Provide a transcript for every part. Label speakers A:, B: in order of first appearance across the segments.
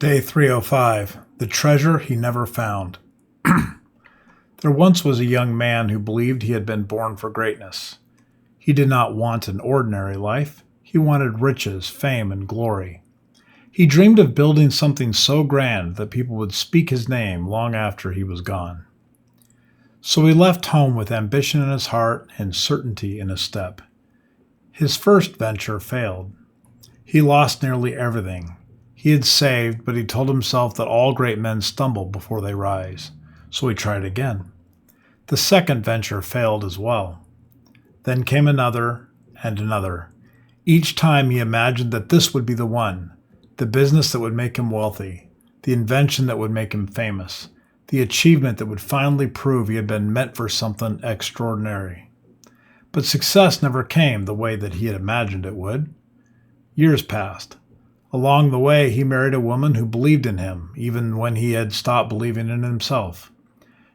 A: Day 305. The Treasure He Never Found. There once was a young man who believed he had been born for greatness. He did not want an ordinary life. He wanted riches, fame, and glory. He dreamed of building something so grand that people would speak his name long after he was gone. So he left home with ambition in his heart and certainty in his step. His first venture failed. He lost nearly everything. He had saved, but he told himself that all great men stumble before they rise. So he tried again. The second venture failed as well. Then came another and another. Each time he imagined that this would be the one, the business that would make him wealthy, the invention that would make him famous, the achievement that would finally prove he had been meant for something extraordinary. But success never came the way that he had imagined it would. Years passed. Along the way, he married a woman who believed in him, even when he had stopped believing in himself.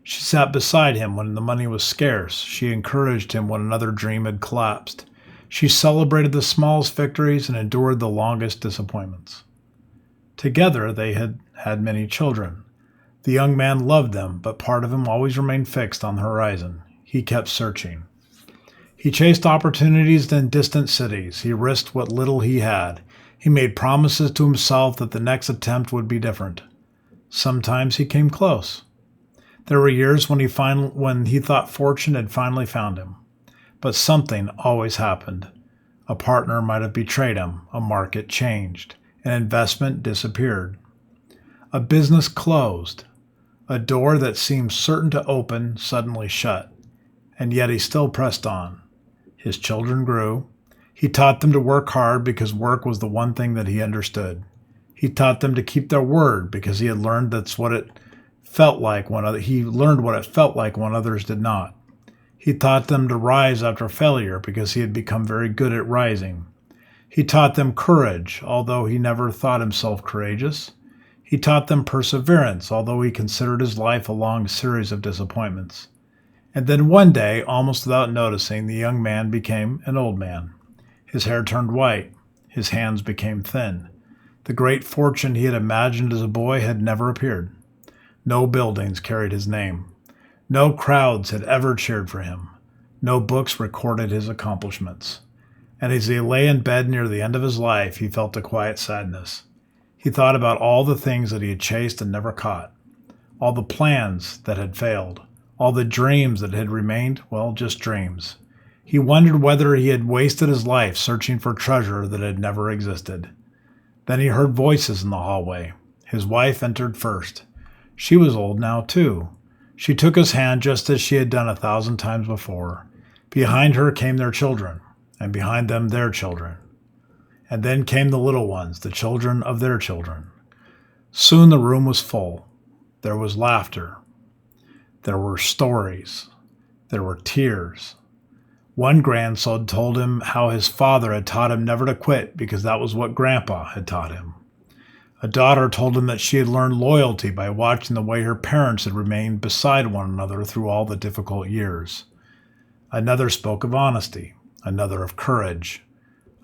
A: She sat beside him when the money was scarce. She encouraged him when another dream had collapsed. She celebrated the smallest victories and endured the longest disappointments. Together, they had had many children. The young man loved them, but part of him always remained fixed on the horizon. He kept searching. He chased opportunities in distant cities. He risked what little he had. He made promises to himself that the next attempt would be different. Sometimes he came close. There were years when he thought fortune had finally found him. But something always happened. A partner might have betrayed him. A market changed. An investment disappeared. A business closed. A door that seemed certain to open suddenly shut. And yet he still pressed on. His children grew. He taught them to work hard because work was the one thing that he understood. He taught them to keep their word because he had learned what it felt like when others did not. He taught them to rise after failure because he had become very good at rising. He taught them courage, although he never thought himself courageous. He taught them perseverance, although he considered his life a long series of disappointments. And then one day, almost without noticing, the young man became an old man. His hair turned white. His hands became thin. The great fortune he had imagined as a boy had never appeared. No buildings carried his name. No crowds had ever cheered for him. No books recorded his accomplishments. And as he lay in bed near the end of his life, he felt a quiet sadness. He thought about all the things that he had chased and never caught. All the plans that had failed. All the dreams that had remained, just dreams. He wondered whether he had wasted his life searching for treasure that had never existed. Then he heard voices in the hallway. His wife entered first. She was old now, too. She took his hand just as she had done 1,000 times before. Behind her came their children, and behind them their children. And then came the little ones, the children of their children. Soon the room was full. There was laughter. There were stories. There were tears. One grandson told him how his father had taught him never to quit because that was what Grandpa had taught him. A daughter told him that she had learned loyalty by watching the way her parents had remained beside one another through all the difficult years. Another spoke of honesty, another of courage,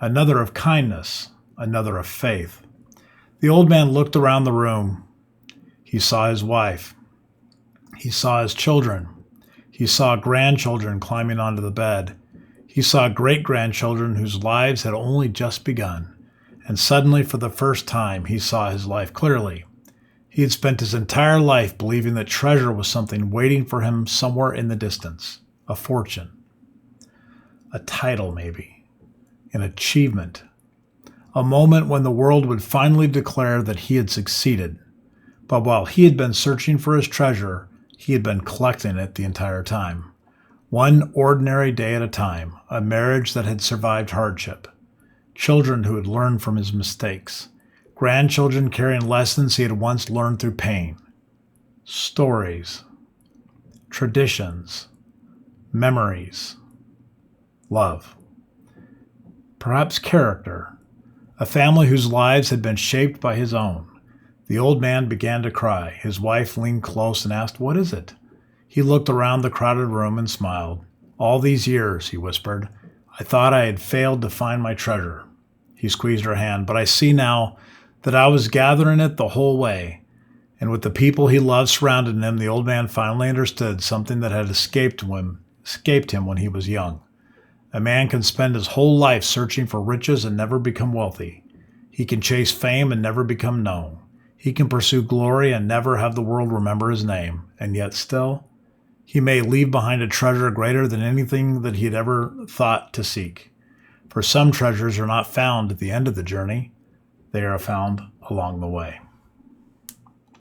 A: another of kindness, another of faith. The old man looked around the room. He saw his wife. He saw his children. He saw grandchildren climbing onto the bed. He saw great-grandchildren whose lives had only just begun. And suddenly, for the first time, he saw his life clearly. He had spent his entire life believing that treasure was something waiting for him somewhere in the distance. A fortune. A title, maybe. An achievement. A moment when the world would finally declare that he had succeeded. But while he had been searching for his treasure, he had been collecting it the entire time. One ordinary day at a time, a marriage that had survived hardship. Children who had learned from his mistakes. Grandchildren carrying lessons he had once learned through pain. Stories. Traditions. Memories. Love. Perhaps character. A family whose lives had been shaped by his own. The old man began to cry. His wife leaned close and asked, "What is it?" He looked around the crowded room and smiled. "All these years," he whispered, "I thought I had failed to find my treasure." He squeezed her hand. "But I see now that I was gathering it the whole way. And with the people he loved surrounding him, the old man finally understood something that had escaped him when he was young. A man can spend his whole life searching for riches and never become wealthy. He can chase fame and never become known. He can pursue glory and never have the world remember his name. And yet still, he may leave behind a treasure greater than anything that he had ever thought to seek. For some treasures are not found at the end of the journey. They are found along the way.